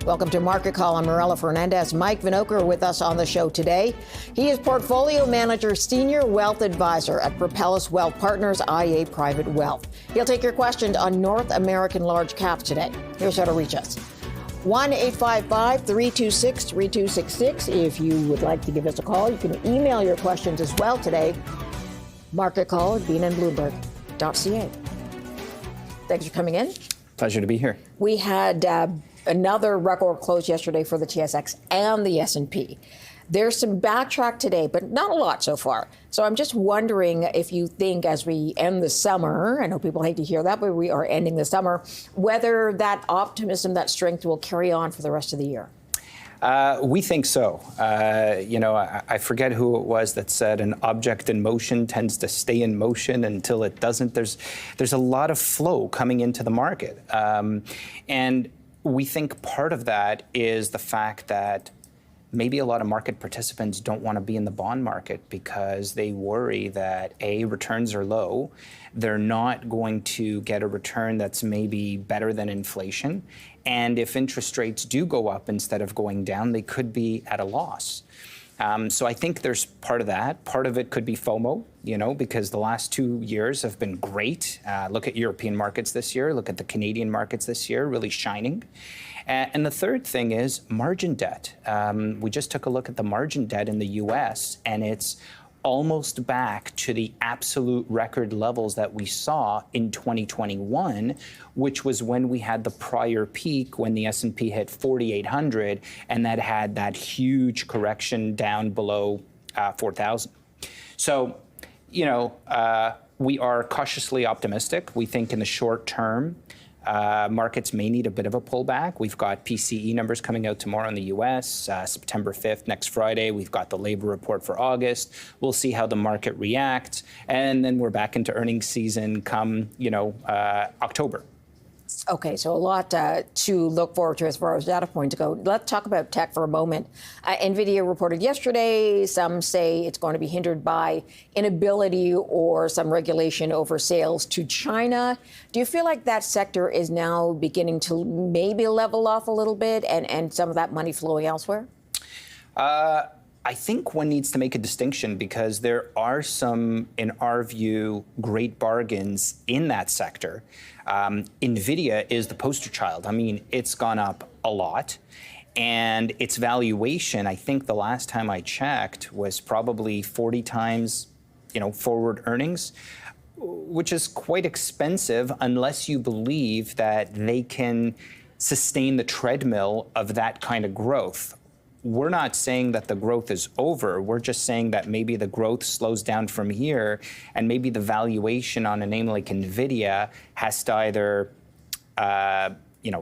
Welcome to Market Call. I'm Marella Fernandez. Mike Vinokur with us on the show today. He is Portfolio Manager, Senior Wealth Advisor at Propellus Wealth Partners, IA Private Wealth. He'll take your questions on North American large caps today. Here's how to reach us. 1-855-326-3266. If you would like to give us a call, you can email your questions as well today. marketcall@bnnbloomberg.ca. Thanks for coming in. Pleasure to be here. We had another record close yesterday for the TSX and the S&P. There's some backtrack today, but not a lot so far. So I'm just wondering if you think as we end the summer, I know people hate to hear that, but we are ending the summer, whether that optimism, that strength will carry on for the rest of the year. We think so. I forget who it was that said an object in motion tends to stay in motion until it doesn't. There's a lot of flow coming into the market. And we think part of that is the fact that maybe a lot of market participants don't want to be in the bond market because they worry that A, returns are low, they're not going to get a return that's maybe better than inflation, and if interest rates do go up instead of going down, they could be at a loss. So I think there's part of that. Part of it could be FOMO, because the last 2 years have been great. Look at European markets this year. Look at the Canadian markets this year, really shining. And the third thing is margin debt. We just took a look at the margin debt in the U.S., and it's almost back to the absolute record levels that we saw in 2021, which was when we had the prior peak when the S&P hit 4,800, and that had that huge correction down below 4,000. So, we are cautiously optimistic. We think in the short term, markets may need a bit of a pullback. We've got PCE numbers coming out tomorrow in the U.S., September 5th, next Friday. We've got the labor report for August. We'll see how the market reacts. And then we're back into earnings season come, October. Okay, so a lot to look forward to as far as data points go. Let's talk about tech for a moment. NVIDIA reported yesterday. Some say it's going to be hindered by inability or some regulation over sales to China. Do you feel like that sector is now beginning to maybe level off a little bit and some of that money flowing elsewhere? I think one needs to make a distinction because there are some, in our view, great bargains in that sector. NVIDIA is the poster child. I mean, it's gone up a lot. And its valuation, I think the last time I checked, was probably 40 times, forward earnings, which is quite expensive unless you believe that they can sustain the treadmill of that kind of growth. We're not saying that the growth is over. We're just saying that maybe the growth slows down from here, and maybe the valuation on a name like NVIDIA has to either,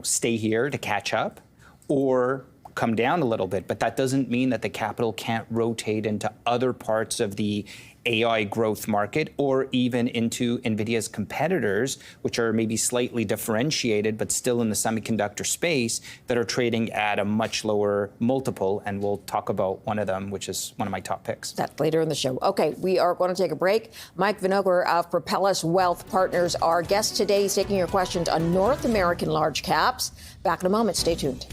stay here to catch up or come down a little bit. But that doesn't mean that the capital can't rotate into other parts of the AI growth market or even into NVIDIA's competitors, which are maybe slightly differentiated, but still in the semiconductor space that are trading at a much lower multiple. And we'll talk about one of them, which is one of my top picks. That's later in the show. Okay, we are going to take a break. Mike Vinokur of Propellus Wealth Partners, our guest today. He's taking your questions on North American large caps. Back in a moment. Stay tuned.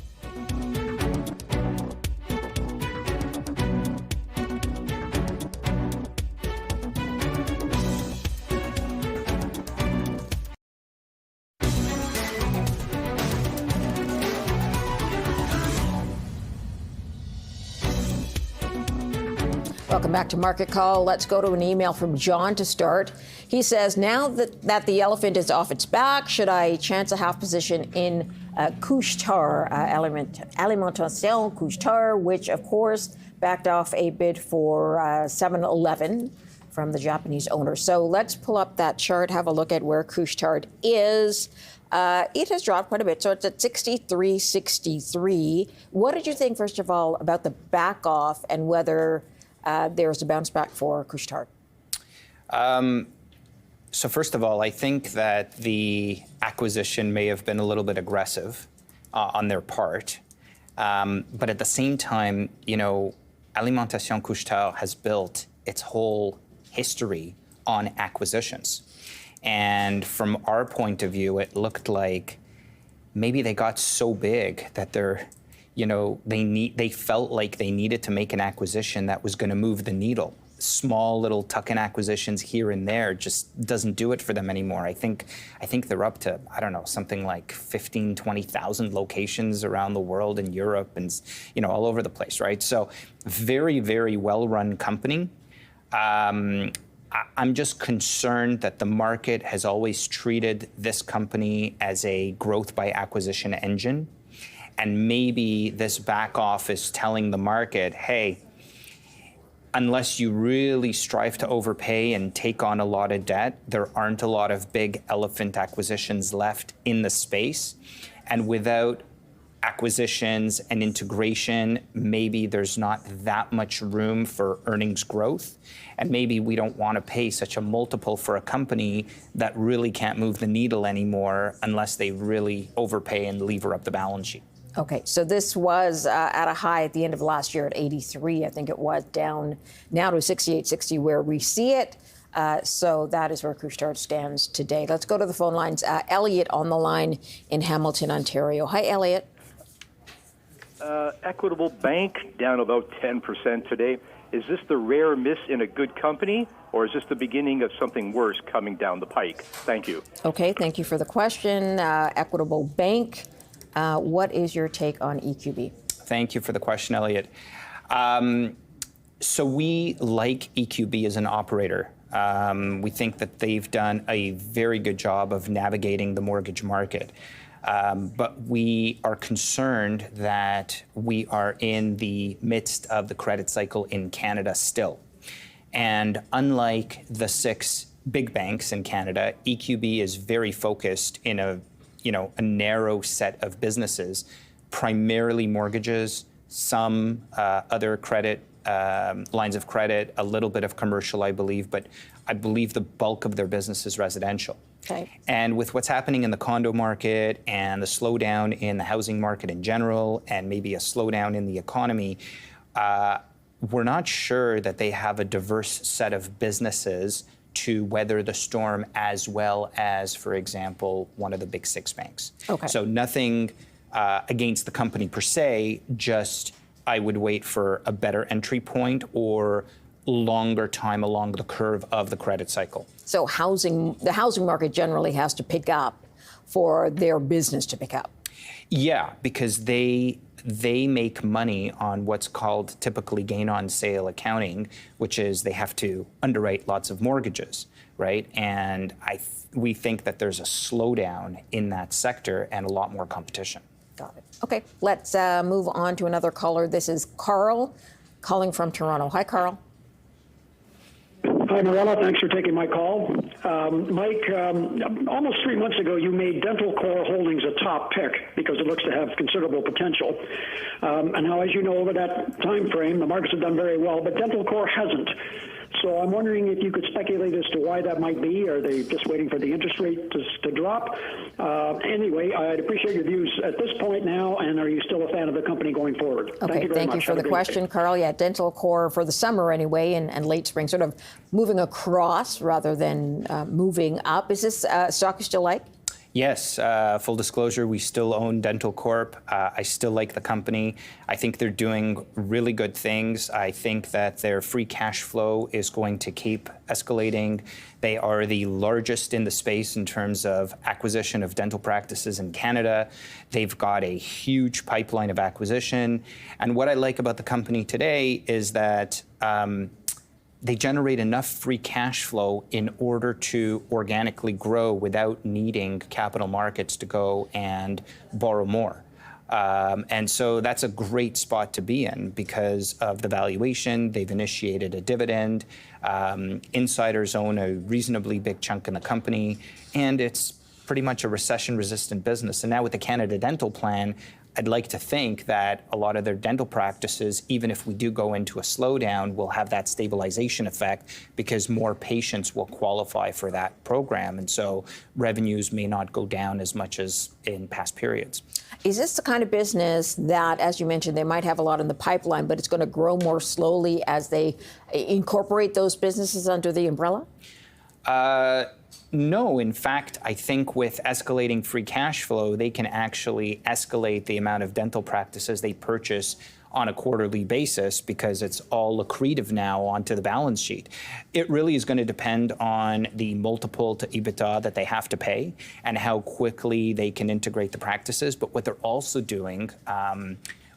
Welcome back to Market Call. Let's go to an email from John to start. He says, now that the elephant is off its back, should I chance a half position in Couche-Tard, Alimentation Couche-Tard, which, of course, backed off a bid for 7-Eleven from the Japanese owner. So let's pull up that chart, have a look at where Couche-Tard is. It has dropped quite a bit, so it's at 63.63. What did you think, first of all, about the back off and whether there's a bounce back for Couche-Tard? So first of all, I think that the acquisition may have been a little bit aggressive on their part. But at the same time, Alimentation Couche-Tard has built its whole history on acquisitions. And from our point of view, it looked like maybe they got so big that they're they felt like they needed to make an acquisition that was going to move the needle. Small little tuck-in acquisitions here and there just doesn't do it for them anymore. I think they're up to, I don't know, something like 15, 20,000 locations around the world in Europe and, all over the place, right? So very, very well-run company. I'm just concerned that the market has always treated this company as a growth by acquisition engine. And maybe this back office telling the market, hey, unless you really strive to overpay and take on a lot of debt, there aren't a lot of big elephant acquisitions left in the space. And without acquisitions and integration, maybe there's not that much room for earnings growth. And maybe we don't want to pay such a multiple for a company that really can't move the needle anymore unless they really overpay and lever up the balance sheet. Okay, so this was at a high at the end of last year at 83. I think it was down now to 68.60 where we see it. So that is where Couche-Tard stands today. Let's go to the phone lines. Elliot on the line in Hamilton, Ontario. Hi, Elliot. Equitable Bank down about 10% today. Is this the rare miss in a good company, or is this the beginning of something worse coming down the pike? Thank you. Okay, thank you for the question. Equitable Bank. What is your take on EQB? Thank you for the question, Elliot. So we like EQB as an operator. We think that they've done a very good job of navigating the mortgage market. But we are concerned that we are in the midst of the credit cycle in Canada still. And unlike the 6 big banks in Canada, EQB is very focused in a narrow set of businesses, primarily mortgages, some other credit, lines of credit, a little bit of commercial, I believe, but I believe the bulk of their business is residential. Okay. And with what's happening in the condo market and the slowdown in the housing market in general, and maybe a slowdown in the economy, we're not sure that they have a diverse set of businesses to weather the storm as well as, for example, one of the big 6 banks. Okay. So nothing against the company per se, just I would wait for a better entry point or longer time along the curve of the credit cycle. So the housing market generally has to pick up for their business to pick up. Yeah, because they make money on what's called typically gain on sale accounting, which is they have to underwrite lots of mortgages, right? And we think that there's a slowdown in that sector and a lot more competition. Got it. Okay, let's move on to another caller. This is Carl calling from Toronto. Hi, Carl. Hi, Marella. Thanks for taking my call. Mike, almost 3 months ago, you made Dental Core Holdings a top pick because it looks to have considerable potential. And now, as you know, over that time frame, the markets have done very well, but Dental Core hasn't. So I'm wondering if you could speculate as to why that might be. Are they just waiting for the interest rate to drop? Anyway, I'd appreciate your views at this point now, and are you still a fan of the company going forward? Okay, thank you for the question, Carl. Yeah, Dental Core for the summer anyway, and late spring, sort of moving across rather than moving up. Is this stock you still like? Yes, full disclosure, we still own Dental Corp. I still like the company. I think they're doing really good things. I think that their free cash flow is going to keep escalating. They are the largest in the space in terms of acquisition of dental practices in Canada. They've got a huge pipeline of acquisition. And what I like about the company today is that they generate enough free cash flow in order to organically grow without needing capital markets to go and borrow more. And so that's a great spot to be in because of the valuation. They've initiated a dividend. Insiders own a reasonably big chunk in the company, and it's pretty much a recession-resistant business. And now with the Canada Dental Plan, I'd like to think that a lot of their dental practices, even if we do go into a slowdown, will have that stabilization effect because more patients will qualify for that program. And so revenues may not go down as much as in past periods. Is this the kind of business that, as you mentioned, they might have a lot in the pipeline, but it's going to grow more slowly as they incorporate those businesses under the umbrella? No, in fact, I think with escalating free cash flow, they can actually escalate the amount of dental practices they purchase on a quarterly basis because it's all accretive now onto the balance sheet. It really is going to depend on the multiple to EBITDA that they have to pay and how quickly they can integrate the practices. But what they're also doing,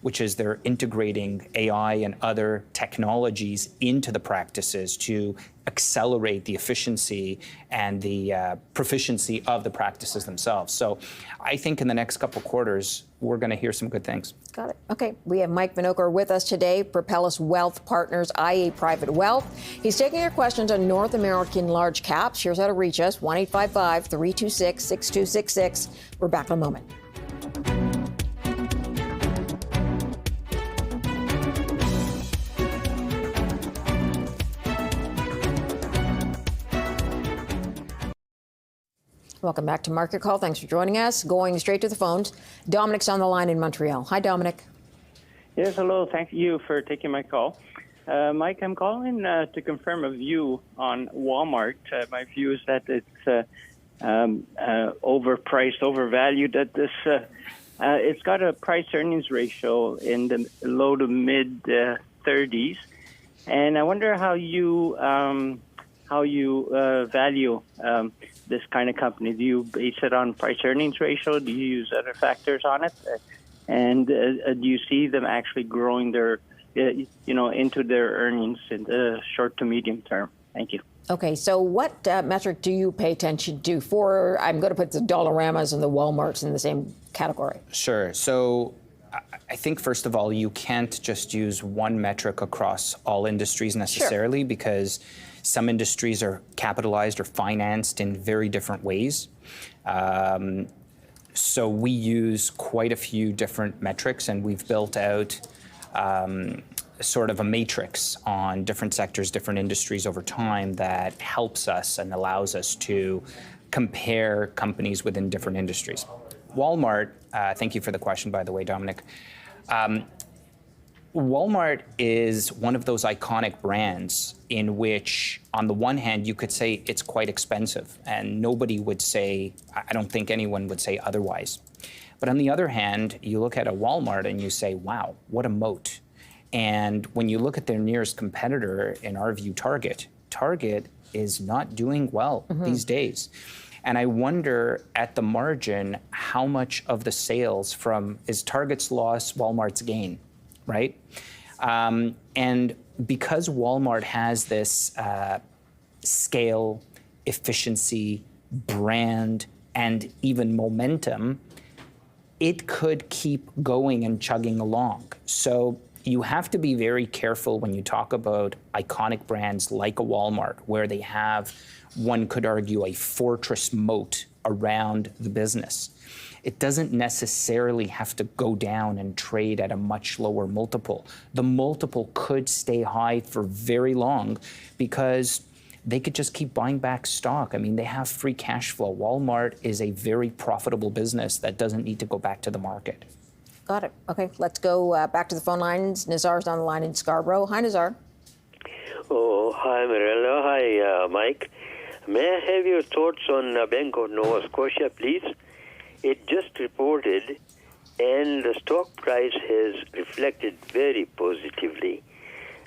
which is they're integrating AI and other technologies into the practices to accelerate the efficiency and the proficiency of the practices themselves. So I think in the next couple of quarters, we're going to hear some good things. Got it. Okay. We have Mike Vinokur with us today, Propellus Wealth Partners, IA Private Wealth. He's taking your questions on North American large caps. Here's how to reach us, 1-855-326-6266. We're back in a moment. Welcome back to Market Call. Thanks for joining us. Going straight to the phones, Dominic's on the line in Montreal. Hi, Dominic. Yes, hello. Thank you for taking my call. Mike, I'm calling to confirm a view on Walmart. My view is that it's overpriced, overvalued. That this it's got a price-earnings ratio in the low to mid 30s, and I wonder how you value this kind of company. Do you base it on price-earnings ratio? Do you use other factors on it? And do you see them actually growing their, into their earnings in the short to medium term? Thank you. Okay, so what metric do you pay attention to for, I'm going to put the Dollaramas and the Walmarts in the same category? Sure. So I think, first of all, you can't just use one metric across all industries necessarily, because some industries are capitalized or financed in very different ways. So we use quite a few different metrics, and we've built out sort of a matrix on different sectors, different industries over time that helps us and allows us to compare companies within different industries. Walmart, thank you for the question, by the way, Dominic. Walmart is one of those iconic brands in which, on the one hand, you could say it's quite expensive, and nobody would say, I don't think anyone would say otherwise. But on the other hand, you look at a Walmart and you say, wow, what a moat. And when you look at their nearest competitor, in our view, Target is not doing well these days. And I wonder, at the margin, how much of the sales is Target's loss Walmart's gain, right? And because Walmart has this scale, efficiency, brand, and even momentum, it could keep going and chugging along. So you have to be very careful when you talk about iconic brands like a Walmart, where they have, one could argue, a fortress moat around the business. It doesn't necessarily have to go down and trade at a much lower multiple. The multiple could stay high for very long because they could just keep buying back stock. I mean, they have free cash flow. Walmart is a very profitable business that doesn't need to go back to the market. Got it. Okay, let's go back to the phone lines. Nazar's on the line in Scarborough. Hi, Nazar. Oh, hi, Marilla. Hi, Mike. May I have your thoughts on Bank of Nova Scotia, please? It just reported, and the stock price has reflected very positively,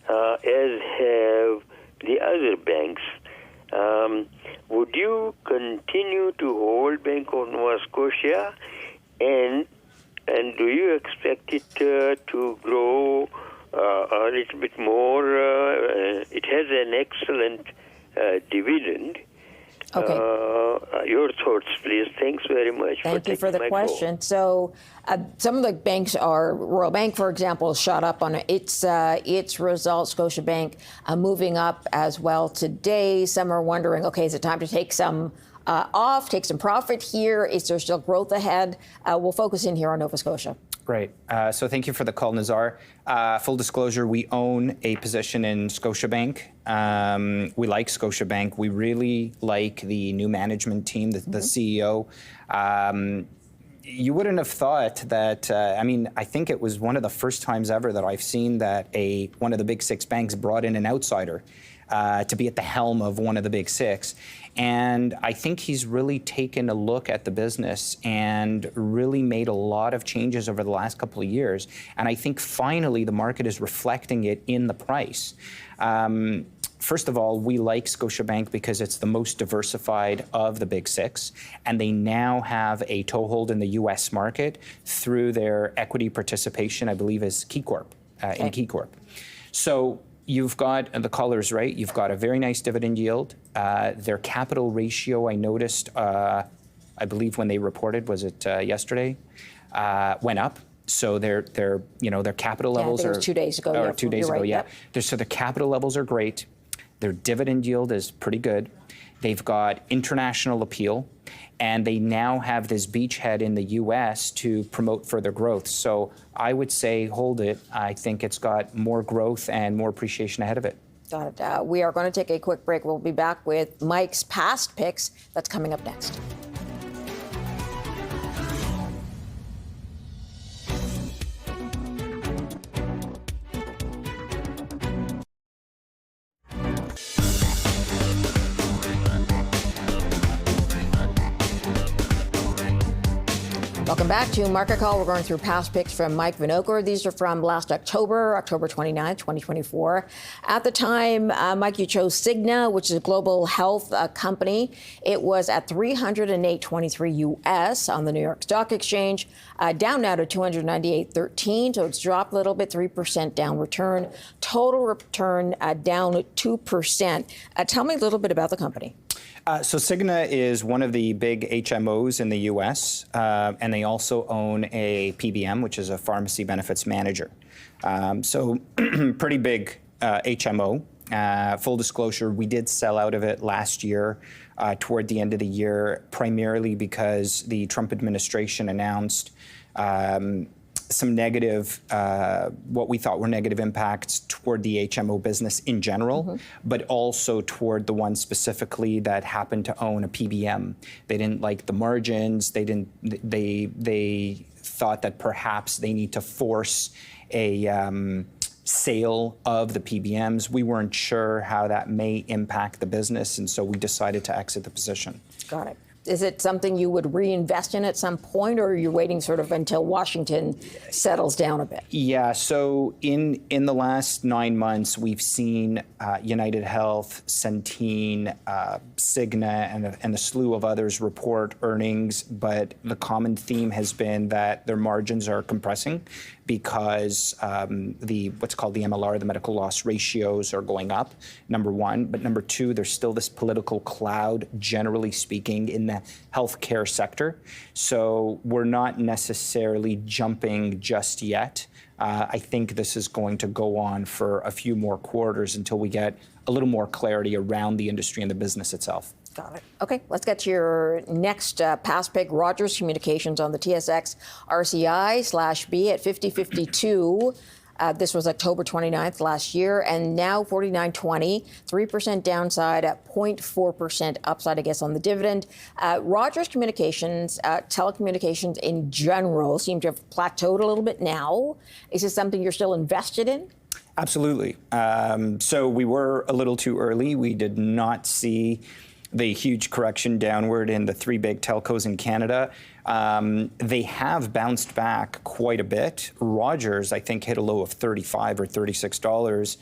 as have the other banks. Would you continue to hold Bank of Nova Scotia, and do you expect it to grow a little bit more? It has an excellent dividend. Okay. Your thoughts, please. Thanks very much. Thank you for the question. So some of the banks are, Royal Bank, for example, shot up on its results. Scotiabank moving up as well today. Some are wondering, okay, is it time to take some take some profit here? Is there still growth ahead? We'll focus in here on Nova Scotia. Great. So thank you for the call, Nazar. Full disclosure, we own a position in Scotiabank. We like Scotiabank. We really like the new management team, the CEO. You wouldn't have thought that, I mean, I think it was one of the first times ever that I've seen that one of the big six banks brought in an outsider to be at the helm of one of the big six. And I think he's really taken a look at the business and really made a lot of changes over the last couple of years. And I think finally the market is reflecting it in the price. First of all, we like Scotiabank because it's the most diversified of the big six, and they now have a toehold in the U.S. market through their equity participation, I believe, is KeyCorp, in KeyCorp. So you've got, the caller's right, you've got a very nice dividend yield. Their capital ratio, I noticed, I believe when they reported, was it yesterday, went up. So their capital levels I think it was 2 days ago. Or 2 days ago, right, yeah. Yep. So their capital levels are great. Their dividend yield is pretty good. They've got international appeal, and they now have this beachhead in the U.S. to promote further growth. So I would say hold it. I think it's got more growth and more appreciation ahead of it. Got it. We are going to take a quick break. We'll be back with Mike's past picks. That's coming up next. Welcome back to Market Call. We're going through past picks from Mike Vinokur. These are from last October 29th, 2024. At the time, Mike, you chose Cigna, which is a global health company. It was at $308.23 US on the New York Stock Exchange, down now to $298.13. So it's dropped a little bit, 3% down return. Total return down 2%. Tell me a little bit about the company. So Cigna is one of the big HMOs in the U.S., and they also own a PBM, which is a pharmacy benefits manager. So pretty big HMO. Full disclosure, we did sell out of it last year toward the end of the year, primarily because the Trump administration announced some negative, what we thought were negative impacts toward the HMO business in general, but also toward the one specifically that happened to own a PBM. They didn't like the margins. They thought that perhaps they need to force a sale of the PBMs. We weren't sure how that may impact the business, and so we decided to exit the position. Got it. Is it something you would reinvest in at some point, or are you waiting sort of until Washington settles down a bit? Yeah, so in the last 9 months, we've seen United Health, Centene, Cigna, and a slew of others report earnings, but the common theme has been that their margins are compressing because what's called the MLR, the medical loss ratios, are going up, number one. But number two, there's still this political cloud, generally speaking, in the healthcare sector. So we're not necessarily jumping just yet. I think this is going to go on for a few more quarters until we get a little more clarity around the industry and the business itself. Got it. Okay, let's get to your next past pick. Rogers Communications on the TSX RCI/B at 50.52. This was October 29th last year, and now 49.20, 3% downside at 0.4% upside, I guess, on the dividend. Rogers Communications, telecommunications in general, seem to have plateaued a little bit now. Is this something you're still invested in? Absolutely. So we were a little too early. We did not see the huge correction downward in the three big telcos in Canada. They have bounced back quite a bit. Rogers, I think, hit a low of $35 or $36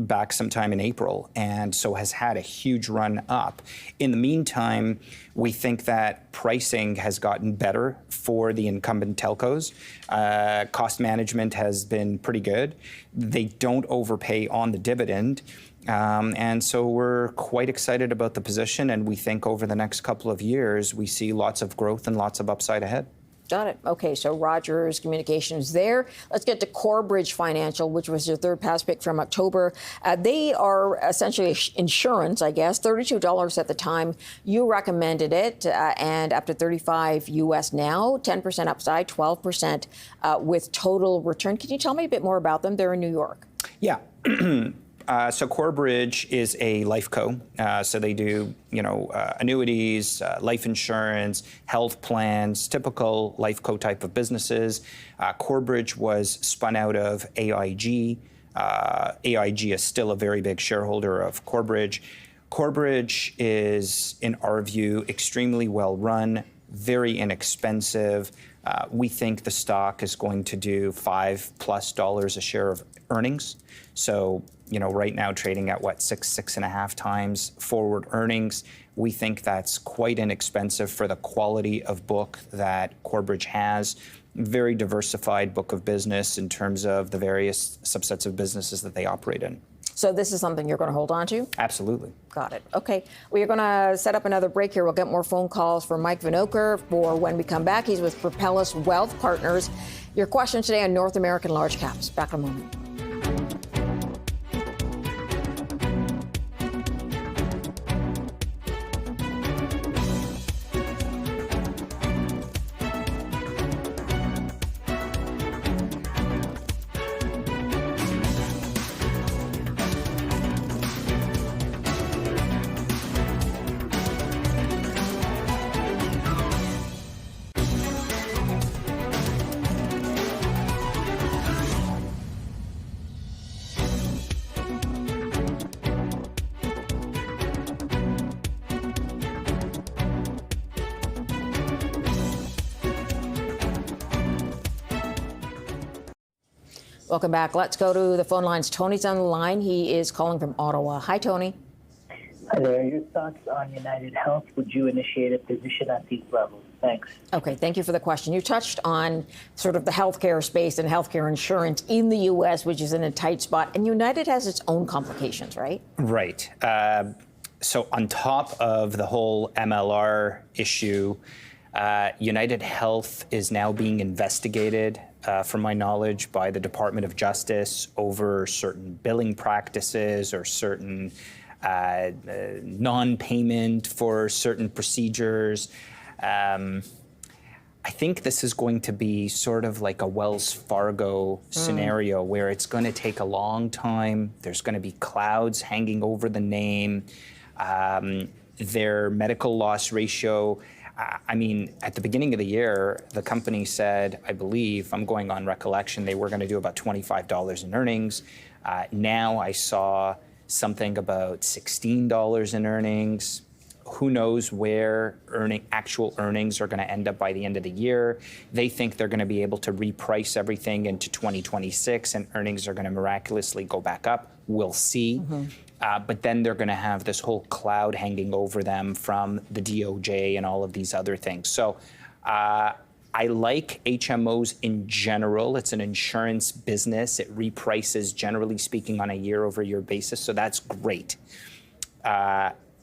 back sometime in April, and so has had a huge run up. In the meantime, we think that pricing has gotten better for the incumbent telcos. Cost management has been pretty good. They don't overpay on the dividend. And so we're quite excited about the position, and we think over the next couple of years, we see lots of growth and lots of upside ahead. Got it. Okay, so Rogers Communications there. Let's get to Corebridge Financial, which was your third past pick from October. They are essentially insurance, I guess, $32 at the time. You recommended it, and up to $35 US now, 10% upside, 12% with total return. Can you tell me a bit more about them? They're in New York. Yeah. So Corebridge is a life co. So they do, annuities, life insurance, health plans, typical life co type of businesses. Corebridge was spun out of AIG. AIG is still a very big shareholder of Corebridge. Corebridge is, in our view, extremely well run, very inexpensive. We think the stock is going to do $5+ a share of earnings. So, right now trading at six and a half times forward earnings. We think that's quite inexpensive for the quality of book that Corebridge has. Very diversified book of business in terms of the various subsets of businesses that they operate in. So this is something you're going to hold on to? Absolutely. Got it. Okay. We are going to set up another break here. We'll get more phone calls from Mike Vinokur for when we come back. He's with Propellus Wealth Partners. Your question today on North American large caps. Back in a moment. Welcome back. Let's go to the phone lines. Tony's on the line. He is calling from Ottawa. Hi, Tony. Hi there. Your thoughts on United Health? Would you initiate a position at these levels? Thanks. Okay, thank you for the question. You touched on sort of the healthcare space and healthcare insurance in the U.S., which is in a tight spot. And United has its own complications, right? Right. So on top of the whole MLR issue, United Health is now being investigated, from my knowledge, by the Department of Justice over certain billing practices or certain non-payment for certain procedures. I think this is going to be sort of like a Wells Fargo scenario where it's going to take a long time. There's going to be clouds hanging over the name. Their medical loss ratio, at the beginning of the year, the company said, I believe, I'm going on recollection, they were going to do about $25 in earnings. Now I saw something about $16 in earnings. Who knows where actual earnings are going to end up by the end of the year. They think they're going to be able to reprice everything into 2026 and earnings are going to miraculously go back up. We'll see. But then they're going to have this whole cloud hanging over them from the DOJ and all of these other things. So I like HMOs in general. It's an insurance business. It reprices, generally speaking, on a year-over-year basis. So that's great.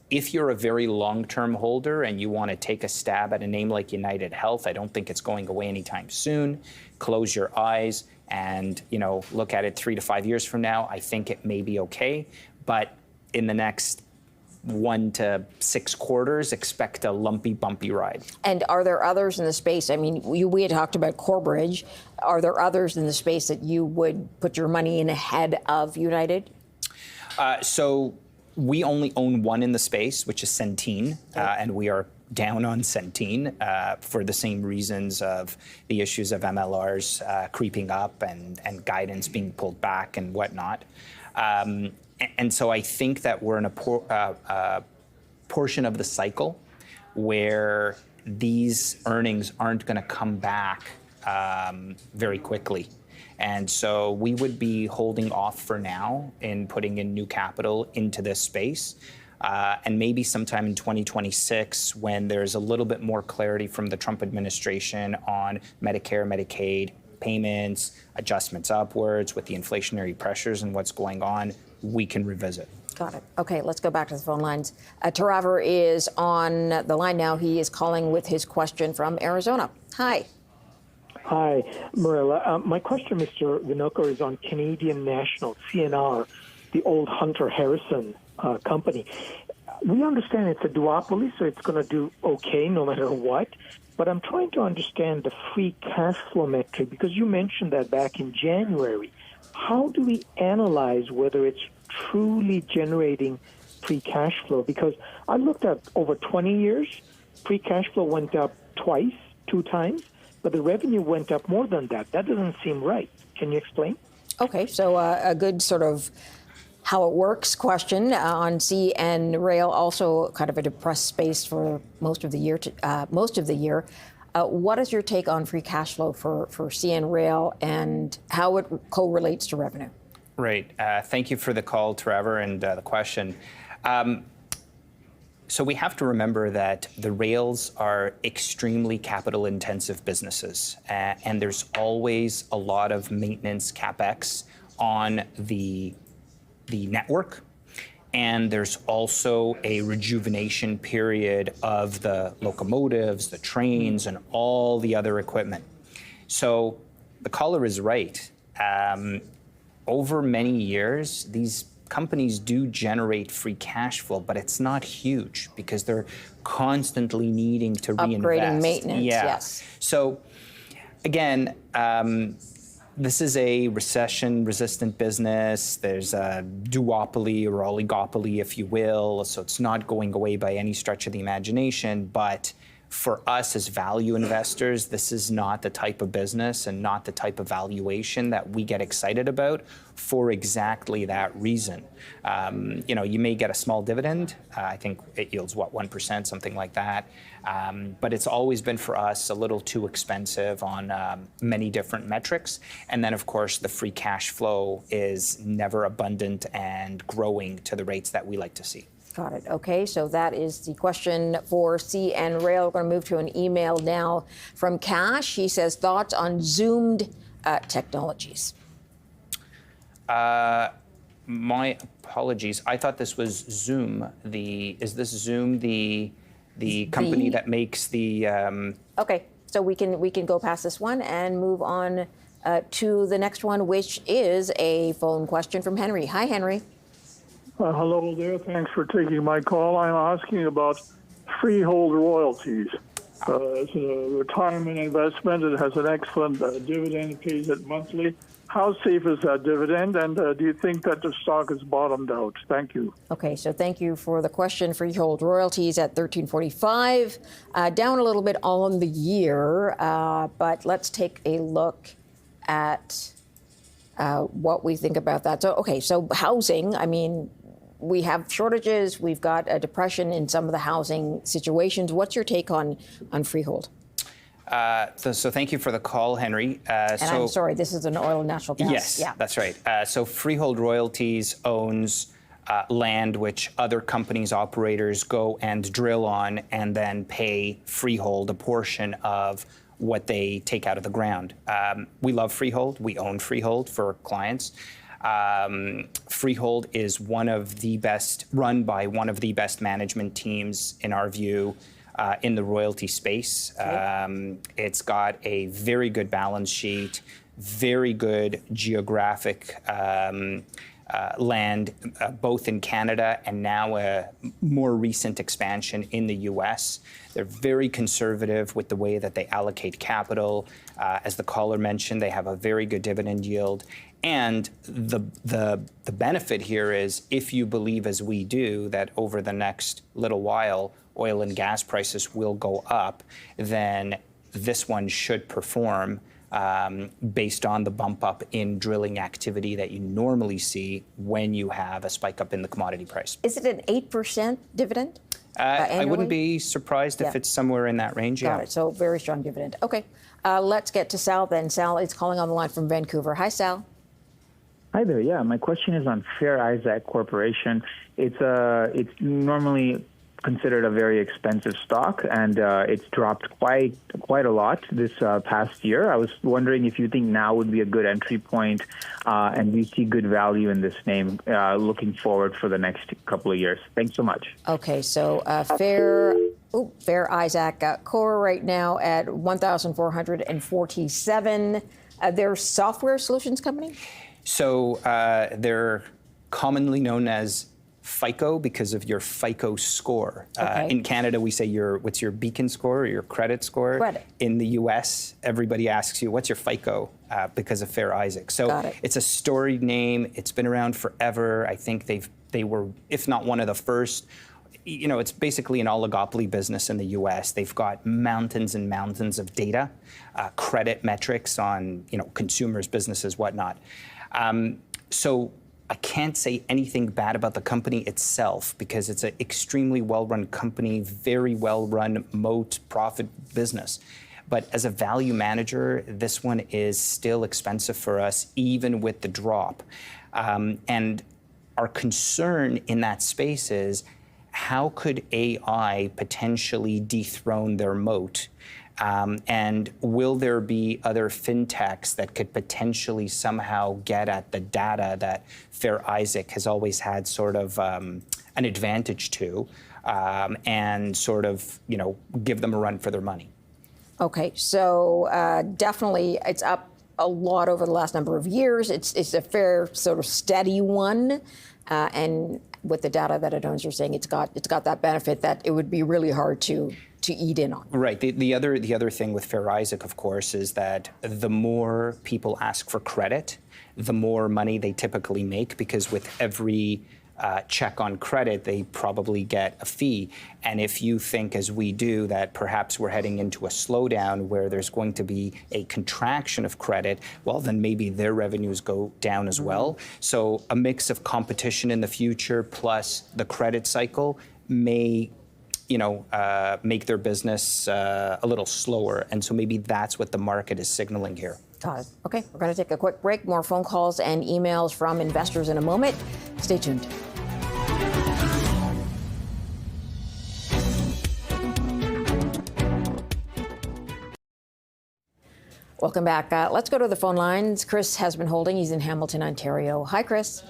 If you're a very long-term holder and you want to take a stab at a name like United Health, I don't think it's going away anytime soon. Close your eyes and look at it 3 to 5 years from now. I think it may be okay. But in the next 1 to 6 quarters, expect a lumpy, bumpy ride. And are there others in the space? I mean, we had talked about Corebridge. Are there others in the space that you would put your money in ahead of United? So we only own one in the space, which is Centene, and we are down on Centene for the same reasons of the issues of MLRs creeping up and guidance being pulled back and whatnot. And so I think that we're in a portion of the cycle where these earnings aren't going to come back very quickly. And so we would be holding off for now in putting in new capital into this space. And maybe sometime in 2026, when there's a little bit more clarity from the Trump administration on Medicare, Medicaid payments, adjustments upwards with the inflationary pressures and what's going on, we can revisit. Got it. Okay, let's go back to the phone lines. Taraver is on the line now. He is calling with his question from Arizona. Hi. Hi, Marilla. My question, Mr. Vinokur, is on Canadian National, CNR, the old Hunter Harrison company. We understand it's a duopoly, so it's going to do okay no matter what. But I'm trying to understand the free cash flow metric, because you mentioned that back in January how do we analyze whether it's truly generating free cash flow? Because I looked at over 20 years, free cash flow went up two times, but the revenue went up more than that. That doesn't seem right. Can you explain? Okay, so a good sort of how it works question on sea and rail, also kind of a depressed space for most of the year. What is your take on free cash flow for sea and rail and how it correlates to revenue? Right. Thank you for the call, Trevor, and the question. So we have to remember that the rails are extremely capital-intensive businesses, and there's always a lot of maintenance CapEx on the network, and there's also a rejuvenation period of the locomotives, the trains, and all the other equipment. So the caller is right. Over many years, these companies do generate free cash flow, but it's not huge because they're constantly needing to reinvest. Upgrading maintenance, yeah. Yes. So again, this is a recession-resistant business. There's a duopoly or oligopoly, if you will, so it's not going away by any stretch of the imagination, but for us as value investors, this is not the type of business and not the type of valuation that we get excited about for exactly that reason. You may get a small dividend. I think it yields, 1%, something like that. But it's always been for us a little too expensive on many different metrics. And then, of course, the free cash flow is never abundant and growing to the rates that we like to see. Got it. Okay, so that is the question for sea and rail. We're going to move to an email now from Cash. He says, thoughts on zoomed technologies? My apologies. I thought this was Zoom. Is this Zoom the company that makes the? Okay, so we can go past this one and move on to the next one, which is a phone question from Henry. Hi, Henry. Hello there. Thanks for taking my call. I'm asking about freehold royalties. It's a retirement investment. It has an excellent dividend. It pays it monthly. How safe is that dividend? And do you think that the stock has bottomed out? Thank you. Okay, so thank you for the question. Freehold royalties at $13.45, down a little bit on the year, but let's take a look at what we think about that. So housing, I mean, we have shortages. We've got a depression in some of the housing situations. What's your take on freehold? So thank you for the call, Henry. I'm sorry, this is an oil and natural gas. Yes, yeah. That's right. So Freehold Royalties owns land which other companies, operators go and drill on and then pay Freehold a portion of what they take out of the ground. We love Freehold. We own Freehold for clients. Freehold is run by one of the best management teams, in our view, in the royalty space. It's got a very good balance sheet, very good geographic land, both in Canada and now a more recent expansion in the U.S. They're very conservative with the way that they allocate capital. As the caller mentioned, they have a very good dividend yield. And the benefit here is, if you believe, as we do, that over the next little while oil and gas prices will go up, then this one should perform based on the bump up in drilling activity that you normally see when you have a spike up in the commodity price. Is it an 8% dividend? I wouldn't be surprised if it's somewhere in that range. Got it. So very strong dividend. Okay. Let's get to Sal then. Sal is calling on the line from Vancouver. Hi, Sal. Hi there. Yeah, my question is on Fair Isaac Corporation. It's normally considered a very expensive stock, and it's dropped quite a lot this past year. I was wondering if you think now would be a good entry point, and you see good value in this name looking forward for the next couple of years. Thanks so much. Okay, so Fair Isaac Core right now at 1,447. They're a software solutions company? So they're commonly known as FICO because of your FICO score. Okay. In Canada, we say what's your beacon score or your credit score? Credit. In the US, everybody asks you, what's your FICO because of Fair Isaac. So it's a storied name. It's been around forever. I think they were, if not one of the first, it's basically an oligopoly business in the US. They've got mountains and mountains of data, credit metrics on, consumers, businesses, whatnot. So I can't say anything bad about the company itself because it's an extremely well-run company, very well-run moat profit business. But as a value manager, this one is still expensive for us, even with the drop. And our concern in that space is, how could AI potentially dethrone their moat? And will there be other fintechs that could potentially somehow get at the data that Fair Isaac has always had sort of an advantage to, and sort of, give them a run for their money? Okay, so definitely it's up a lot over the last number of years. It's a fair sort of steady one, and with the data that it owns, you're saying it's got that benefit that it would be really hard to eat in on. Right. The other thing with Fair Isaac, of course, is that the more people ask for credit, the more money they typically make, because with every check on credit, they probably get a fee. And if you think, as we do, that perhaps we're heading into a slowdown where there's going to be a contraction of credit, well, then maybe their revenues go down as well. So a mix of competition in the future plus the credit cycle may make their business a little slower. And so maybe that's what the market is signaling here. Got it. Okay, we're going to take a quick break. More phone calls and emails from investors in a moment. Stay tuned. Welcome back. Let's go to the phone lines. Chris has been holding. He's in Hamilton, Ontario. Hi, Chris.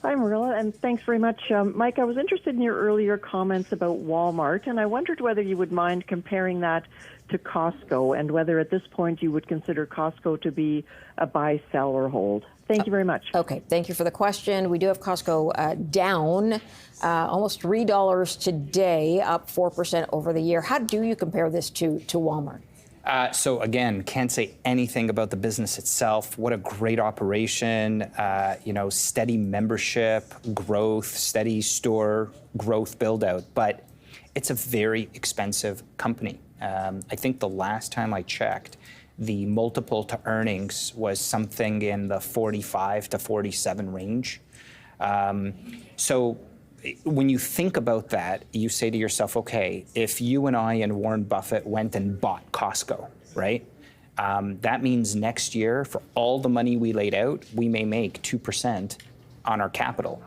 Hi, Marilla, and thanks very much. Mike, I was interested in your earlier comments about Walmart, and I wondered whether you would mind comparing that to Costco and whether at this point you would consider Costco to be a buy, sell, or hold. Thank you very much. Okay, thank you for the question. We do have Costco down almost $3 today, up 4% over the year. How do you compare this to Walmart? So again, can't say anything about the business itself. What a great operation, steady membership growth, steady store growth build out, but it's a very expensive company. I think the last time I checked, the multiple to earnings was something in the 45 to 47 range. So when you think about that, you say to yourself, okay, if you and I and Warren Buffett went and bought Costco, right? That means next year, for all the money we laid out, we may make 2% on our capital.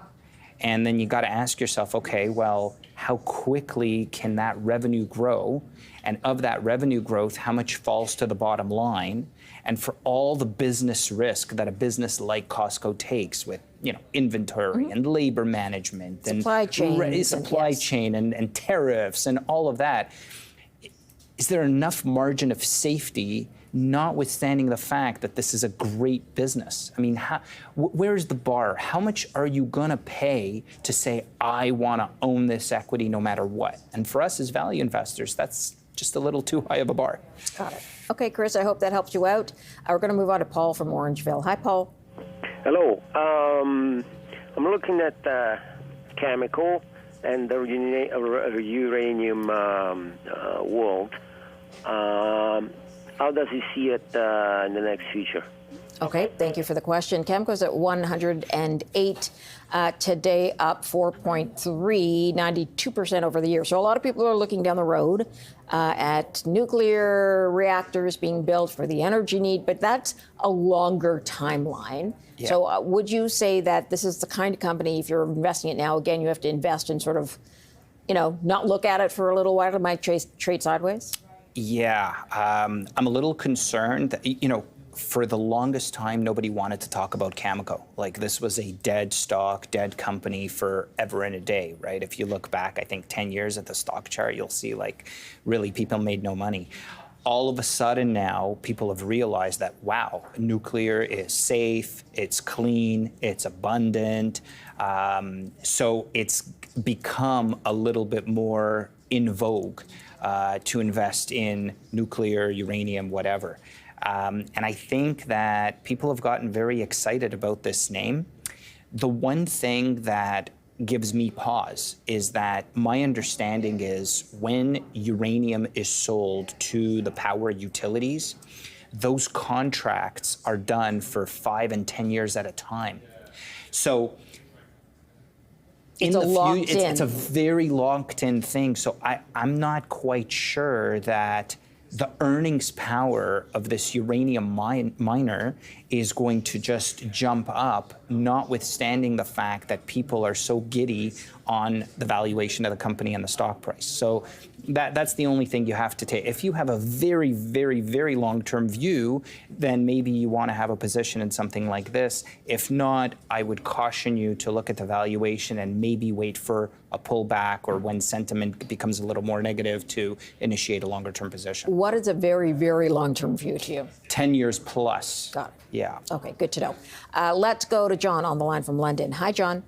And then you got to ask yourself, okay, well, how quickly can that revenue grow? And of that revenue growth, how much falls to the bottom line? And for all the business risk that a business like Costco takes with, inventory and labor management and supply chain and tariffs and all of that, is there enough margin of safety, notwithstanding the fact that this is a great business? I mean, where's the bar? How much are you gonna pay to say, I wanna own this equity no matter what? And for us as value investors, that's just a little too high of a bar. Got it. Okay, Chris, I hope that helps you out. We're gonna move on to Paul from Orangeville. Hi, Paul. Hello. I'm looking at Cameco and the uranium world. How does he see it in the next future? Okay, thank you for the question. Cameco's at 108 today, up 4.3, 92% over the year. So a lot of people are looking down the road at nuclear reactors being built for the energy need, but that's a longer timeline. Yeah. So would you say that this is the kind of company, if you're investing it now, again, you have to invest and sort of, not look at it for a little while, it might trade sideways? Yeah, I'm a little concerned that, for the longest time, nobody wanted to talk about Cameco. Like, this was a dead stock, dead company forever and a day, right? If you look back, I think 10 years at the stock chart, you'll see, really, people made no money. all of a sudden now people have realized that, wow, nuclear is safe, it's clean, it's abundant. So it's become a little bit more in vogue to invest in nuclear, uranium, whatever. And I think that people have gotten very excited about this name. The one thing that gives me pause is that my understanding is when uranium is sold to the power utilities, those contracts are done for 5 and 10 years at a time. So it's a very locked in thing. So I'm not quite sure that the earnings power of this uranium miner is going to just jump up, notwithstanding the fact that people are so giddy on the valuation of the company and the stock price. So that's the only thing you have to take. If you have a very, very, very long-term view, then maybe you want to have a position in something like this. If not, I would caution you to look at the valuation and maybe wait for a pullback or when sentiment becomes a little more negative to initiate a longer-term position. What is a very, very long-term view to you? 10 years plus. Got it. Yeah. Okay, good to know. Let's go to John on the line from London. Hi, John.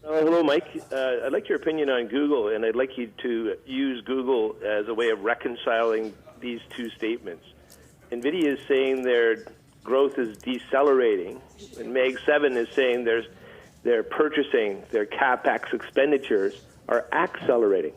Hello, Mike. I'd like your opinion on Google, and I'd like you to use Google as a way of reconciling these two statements. NVIDIA is saying their growth is decelerating, and Mag 7 is saying their purchasing, their CapEx expenditures are accelerating.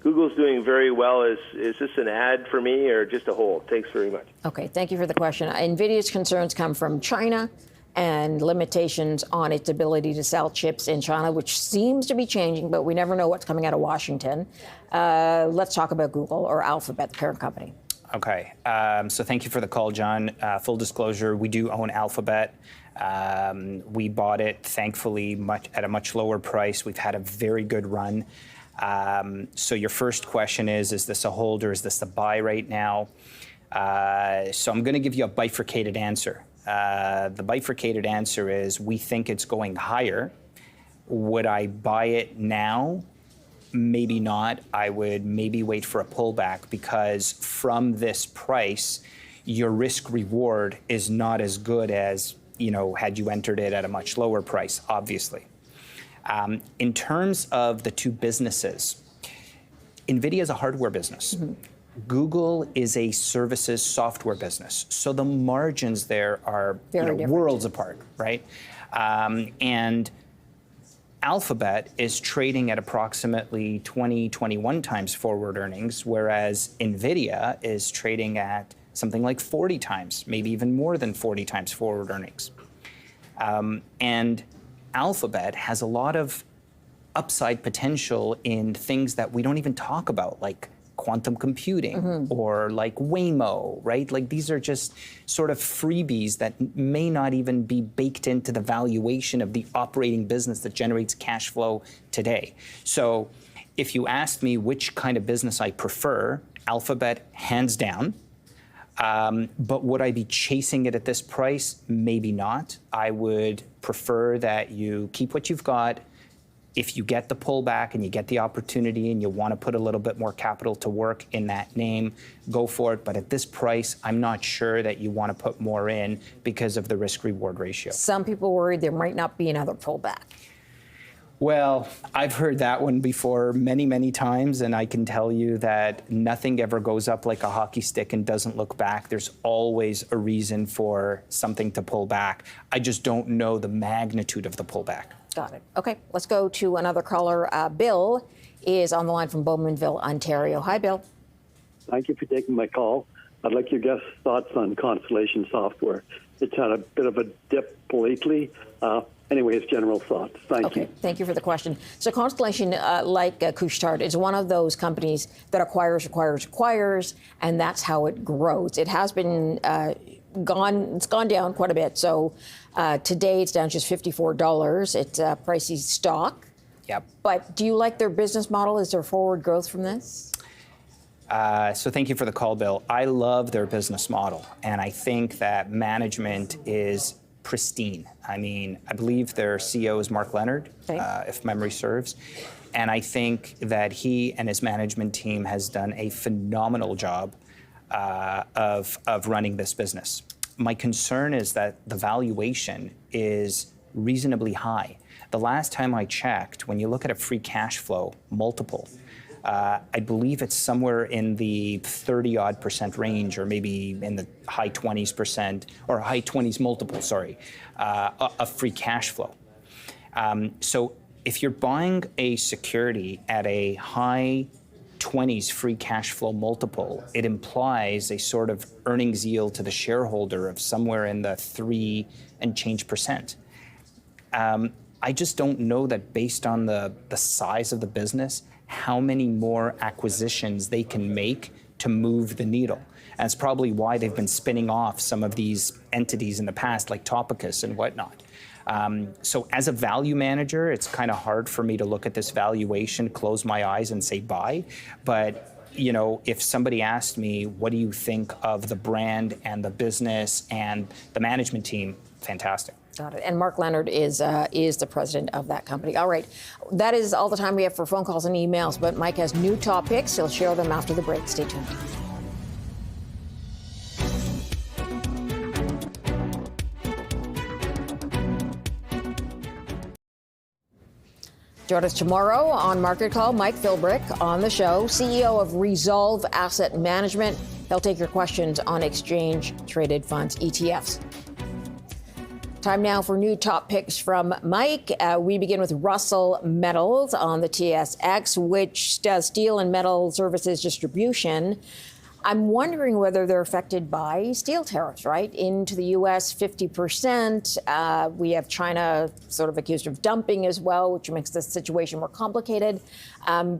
Google's doing very well. Is this an ad for me or just a hold? Thanks very much. Okay, thank you for the question. NVIDIA's concerns come from China and limitations on its ability to sell chips in China, which seems to be changing, but we never know what's coming out of Washington. Let's talk about Google or Alphabet, the parent company. Okay, so thank you for the call, John. Full disclosure, we do own Alphabet. We bought it, thankfully, at a much lower price. We've had a very good run. So your first question is this a hold or is this a buy right now? So I'm going to give you a bifurcated answer. The bifurcated answer is we think it's going higher. Would I buy it now? Maybe not. I would maybe wait for a pullback because from this price, your risk reward is not as good as, had you entered it at a much lower price, obviously. In terms of the two businesses, NVIDIA is a hardware business. Mm-hmm. Google is a services software business. So the margins there are worlds apart, right? And Alphabet is trading at approximately 20, 21 times forward earnings, whereas NVIDIA is trading at something like 40 times, maybe even more than 40 times forward earnings. And Alphabet has a lot of upside potential in things that we don't even talk about, like quantum computing or like Waymo, right? Like these are just sort of freebies that may not even be baked into the valuation of the operating business that generates cash flow today. So if you asked me which kind of business I prefer, Alphabet, hands down. But would I be chasing it at this price? Maybe not. I would prefer that you keep what you've got. If you get the pullback and you get the opportunity and you want to put a little bit more capital to work in that name, go for it. But at this price, I'm not sure that you want to put more in because of the risk-reward ratio. Some people worried there might not be another pullback. Well, I've heard that one before many, many times, and I can tell you that nothing ever goes up like a hockey stick and doesn't look back. There's always a reason for something to pull back. I just don't know the magnitude of the pullback. Got it. Okay, let's go to another caller. Bill is on the line from Bowmanville, Ontario. Hi, Bill. Thank you for taking my call. I'd like your guest thoughts on Constellation Software. It's had a bit of a dip lately. Anyways, general thoughts. Thank you. Thank you for the question. So Constellation, like Couche-Tard, is one of those companies that acquires, and that's how it grows. It has been gone down quite a bit. So today it's down just $54. It's a pricey stock. Yep. But do you like their business model? Is there forward growth from this? So thank you for the call, Bill. I love their business model, and I think that management is pristine. I mean, I believe their CEO is Mark Leonard, if memory serves. And I think that he and his management team has done a phenomenal job of running this business. My concern is that the valuation is reasonably high. The last time I checked, when you look at a free cash flow multiple, I believe it's somewhere in the 30-odd% range, or maybe in the high 20s%, or high 20s multiple, of free cash flow. So if you're buying a security at a high 20s free cash flow multiple, it implies a sort of earnings yield to the shareholder of somewhere in the 3 and change percent. I just don't know that based on the size of the business, how many more acquisitions they can make to move the needle. And it's probably why they've been spinning off some of these entities in the past, like Topicus and whatnot. So as a value manager, it's kind of hard for me to look at this valuation, close my eyes and say buy. But, you know, if somebody asked me, what do you think of the brand and the business and the management team? Fantastic. Got it. And Mark Leonard is the president of that company. All right. That is all the time we have for phone calls and emails. But Mike has new top picks. He'll share them after the break. Stay tuned. Join us tomorrow on Market Call. Mike Philbrick on the show, CEO of Resolve Asset Management. He'll take your questions on exchange-traded funds, ETFs. Time now for new top picks from Mike. We begin with Russell Metals on the TSX, which does steel and metal services distribution. I'm wondering whether they're affected by steel tariffs, right? Into the U.S., 50%. We have China sort of accused of dumping as well, which makes the situation more complicated.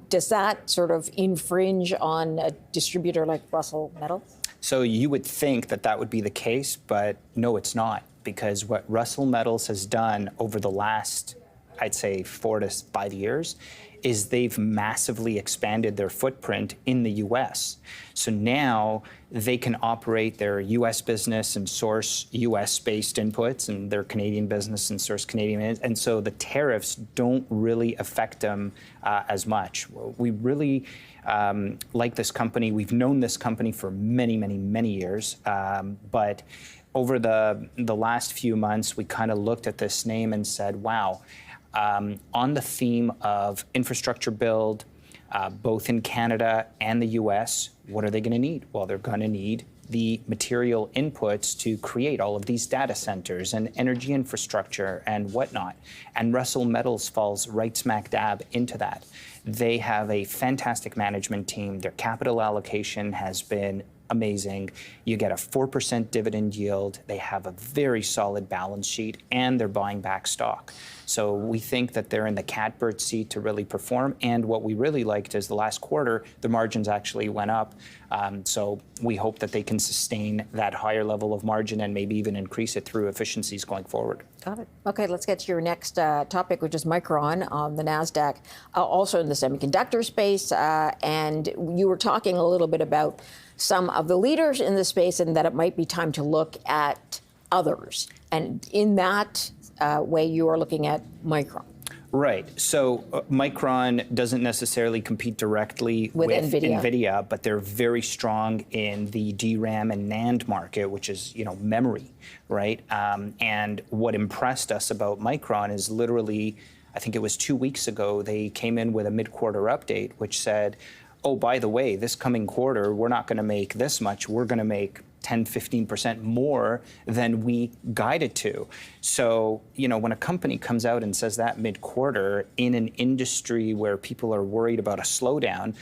Does that sort of infringe on a distributor like Russell Metals? So you would think that that would be the case, but no, it's not. Because what Russell Metals has done over the last, I'd say, 4 to 5 years, is they've massively expanded their footprint in the U.S. So now they can operate their U.S. business and source U.S.-based inputs, and their Canadian business and source Canadian. And so the tariffs don't really affect them as much. We really like this company. We've known this company for many, many, many years, but over the last few months, we kind of looked at this name and said, wow, on the theme of infrastructure build, both in Canada and the US, what are they going to need? Well, they're going to need the material inputs to create all of these data centers and energy infrastructure and whatnot. And Russell Metals falls right smack dab into that. They have a fantastic management team. Their capital allocation has been amazing. You get a 4% dividend yield. They have a very solid balance sheet, and they're buying back stock. So we think that they're in the catbird seat to really perform. And what we really liked is the last quarter, the margins actually went up. So we hope that they can sustain that higher level of margin and maybe even increase it through efficiencies going forward. Got it. Okay, let's get to your next topic, which is Micron on the NASDAQ, also in the semiconductor space. And you were talking a little bit about some of the leaders in the space and that it might be time to look at others. And in that way, you are looking at Micron. Right. So Micron doesn't necessarily compete directly with NVIDIA, but they're very strong in the DRAM and NAND market, which is, memory, right? And what impressed us about Micron is literally, I think it was 2 weeks ago, they came in with a mid-quarter update, which said, oh, by the way, this coming quarter, we're not going to make this much. We're going to make 10, 15% more than we guided to. So, when a company comes out and says that mid-quarter in an industry where people are worried about a slowdown,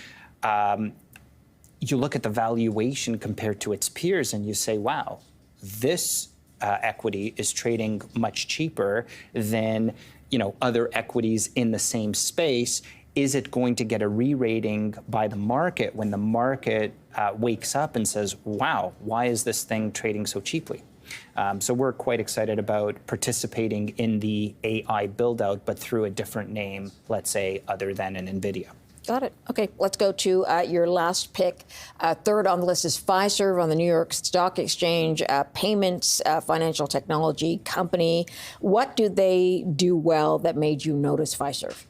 you look at the valuation compared to its peers and you say, wow, this equity is trading much cheaper than, other equities in the same space. Is it going to get a re-rating by the market when the market wakes up and says, wow, why is this thing trading so cheaply? So we're quite excited about participating in the AI build-out, but through a different name, let's say, other than an NVIDIA. Got it. Okay, let's go to your last pick. Third on the list is Fiserv on the New York Stock Exchange, payments, financial technology company. What do they do well that made you notice Fiserv?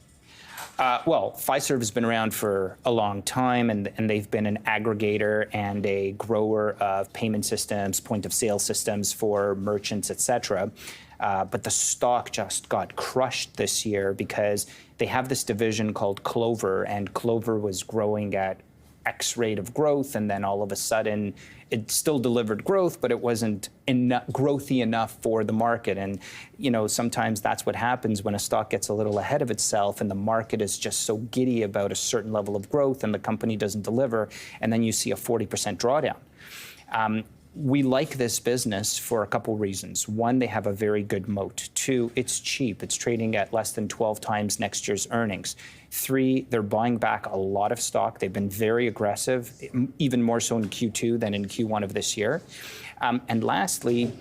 Well, Fiserv has been around for a long time, and they've been an aggregator and a grower of payment systems, point-of-sale systems for merchants, et cetera. But the stock just got crushed this year because they have this division called Clover, and Clover was growing at X rate of growth, and then all of a sudden it still delivered growth, but it wasn't growthy enough for the market. And, you know, sometimes that's what happens when a stock gets a little ahead of itself and the market is just so giddy about a certain level of growth and the company doesn't deliver, and then you see a 40% drawdown. We like this business for a couple reasons. One, they have a very good moat. Two, it's cheap. It's trading at less than 12 times next year's earnings. Three, they're buying back a lot of stock. They've been very aggressive, even more so in Q2 than in Q1 of this year. And lastly,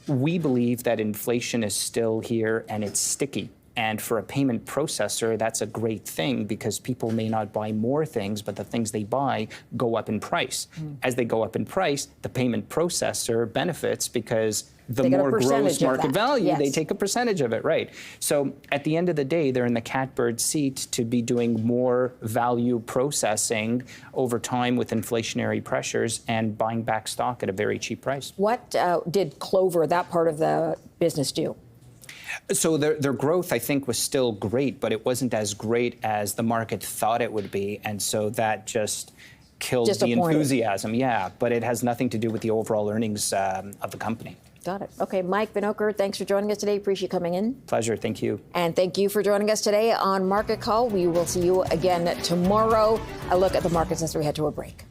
we believe that inflation is still here and it's sticky. And for a payment processor, that's a great thing because people may not buy more things, but the things they buy go up in price. As they go up in price, the payment processor benefits because the more gross market value, they take a percentage of it, right? So at the end of the day, they're in the catbird seat to be doing more value processing over time with inflationary pressures and buying back stock at a very cheap price. What did Clover, that part of the business, do? So their growth, I think, was still great, but it wasn't as great as the market thought it would be. And so that just killed the enthusiasm. Yeah, but it has nothing to do with the overall earnings of the company. Got it. Okay, Mike Vinokur, thanks for joining us today. Appreciate you coming in. Pleasure. Thank you. And thank you for joining us today on Market Call. We will see you again tomorrow. A look at the markets as we head to a break.